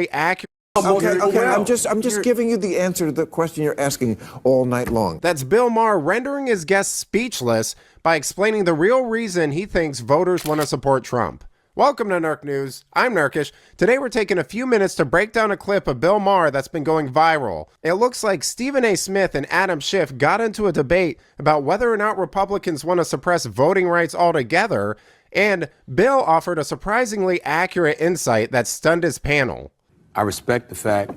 accurate. Okay. I'm just giving you the answer to the question you're asking all night long. That's Bill Maher rendering his guests speechless by explaining the real reason he thinks voters want to support Trump. Welcome to Nerk News. I'm Nerkish. Today we're taking a few minutes to break down a clip of Bill Maher that's been going viral. It looks like Stephen A. Smith and Adam Schiff got into a debate about whether or not Republicans want to suppress voting rights altogether, and Bill offered a surprisingly accurate insight that stunned his panel. I respect the fact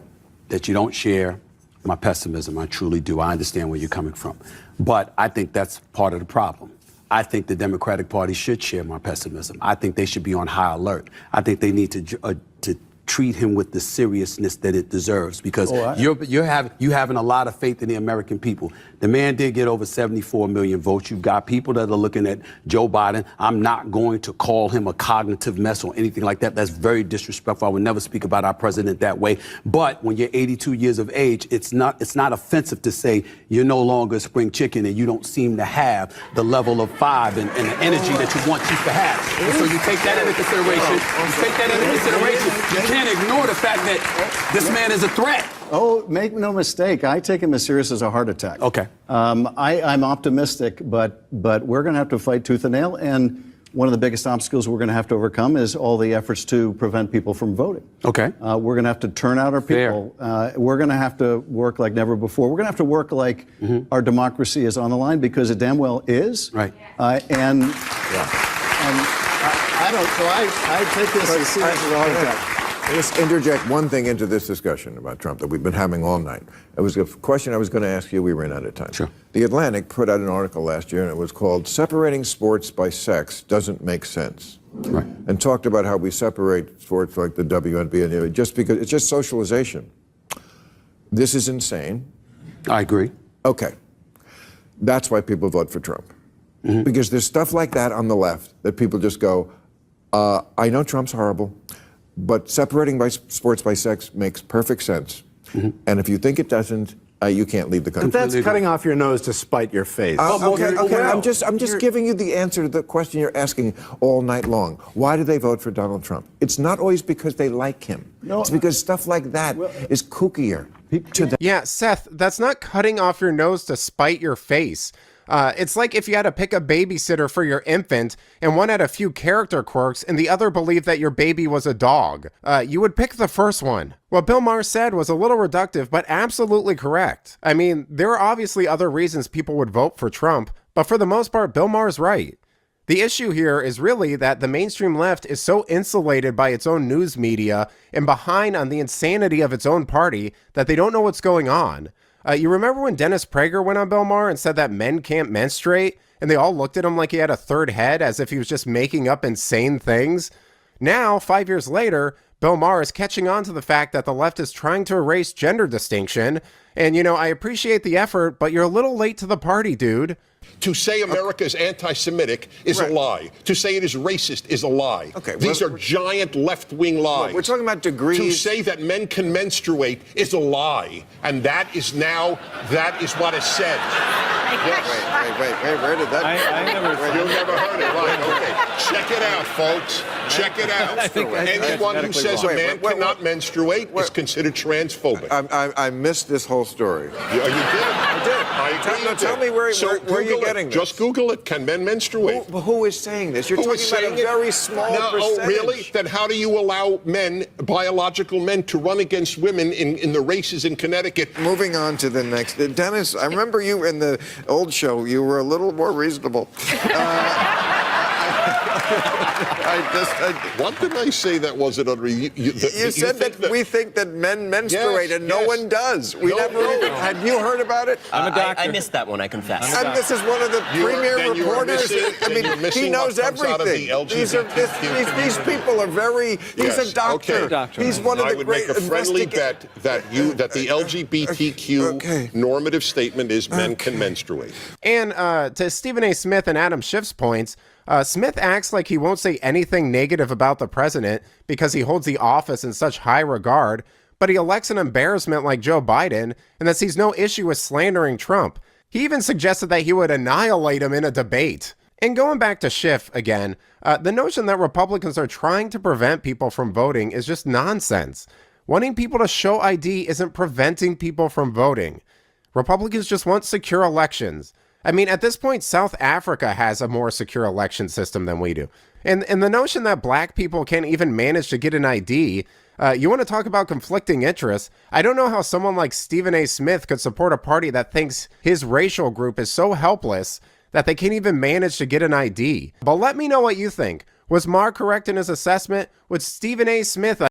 that you don't share my pessimism. I truly do. I understand where you're coming from. But I think that's part of the problem. I think the Democratic Party should share my pessimism. I think they should be on high alert. I think they need to treat him with the seriousness that it deserves, because you having a lot of faith in the American people. The man did get over 74 million votes. You've got people that are looking at Joe Biden. I'm not going to call him a cognitive mess or anything like that. That's very disrespectful. I would never speak about our president that way. But when you're 82 years of age, it's not offensive to say you're no longer a spring chicken and you don't seem to have the level of five and the energy that you want Chief to have. And so you take that into consideration. You can't ignore the fact that this man is a threat. Oh, make no mistake. I take him as serious as a heart attack. Okay. I'm optimistic, but we're going to have to fight tooth and nail. And one of the biggest obstacles we're going to have to overcome is all the efforts to prevent people from voting. Okay. We're going to have to turn out our people. We're going to have to work like never before. We're going to have to work like our democracy is on the line, because it damn well is. Right. I take this as serious as a heart attack. Let's interject one thing into this discussion about Trump that we've been having all night. It was a question I was going to ask you. We ran out of time. Sure. The Atlantic put out an article last year, and it was called "Separating Sports by Sex Doesn't Make Sense." Right. And talked about how we separate sports like the WNBA just because it's just socialization. This is insane. I agree. Okay. That's why people vote for Trump. Because there's stuff like that on the left that people just go, I know Trump's horrible, but separating sports by sex makes perfect sense. And if you think it doesn't, you can't leave the country. But that's cutting off your nose to spite your face. Okay. I'm just giving you the answer to the question you're asking all night long. Why do they vote for Donald Trump? It's not always because they like him. No, it's because stuff like that is kookier to them. Yeah, Seth, that's not cutting off your nose to spite your face. It's like if you had to pick a babysitter for your infant and one had a few character quirks and the other believed that your baby was a dog. You would pick the first one. What Bill Maher said was a little reductive, but absolutely correct. I mean, there are obviously other reasons people would vote for Trump, but for the most part, Bill Maher's right. The issue here is really that the mainstream left is so insulated by its own news media and behind on the insanity of its own party that they don't know what's going on. You remember when Dennis Prager went on Bill Maher and said that men can't menstruate, and they all looked at him like he had a third head, as if he was just making up insane things? Now, 5 years later, Bill Maher is catching on to the fact that the left is trying to erase gender distinction. And, I appreciate the effort, but you're a little late to the party, dude. To say America is anti-Semitic is a lie. To say it is racist is a lie. Okay, These are giant left-wing lies. We're talking about degrees. To say that men can menstruate is a lie. And that is what is said. Wait, where did that You never heard it, right? Okay. Check it out, folks. Check it out. Anyone who says a man cannot menstruate is considered transphobic. I missed this whole story. You did? I did. Tell me where you're getting this. Just Google it. Can men menstruate? Who is saying this? You're talking about a very small percentage. Oh, really? Then how do you allow men, biological men, to run against women in the races in Connecticut? Moving on to the next. Dennis, I remember you in the old show. You were a little more reasonable. What did I say that wasn't under you? You said that we think that men menstruate and no one does. We never. Had you heard about it? I'm a doctor. I missed that one, I confess. And this is one of the premier reporters. He knows everything. These people are very. He's a doctor. Okay. He's one of the I would great make a friendly bet that the LGBTQ normative statement is men can menstruate. And to Stephen A. Smith and Adam Schiff's points, Smith acts like he won't say anything negative about the president because he holds the office in such high regard, but he elects an embarrassment like Joe Biden and that sees no issue with slandering Trump. He even suggested that he would annihilate him in a debate. And going back to Schiff again, the notion that Republicans are trying to prevent people from voting is just nonsense. Wanting people to show ID isn't preventing people from voting. Republicans just want secure elections. I mean, at this point, South Africa has a more secure election system than we do. And the notion that black people can't even manage to get an ID, you want to talk about conflicting interests? I don't know how someone like Stephen A. Smith could support a party that thinks his racial group is so helpless that they can't even manage to get an ID. But let me know what you think. Was Marr correct in his assessment? Would Stephen A. Smith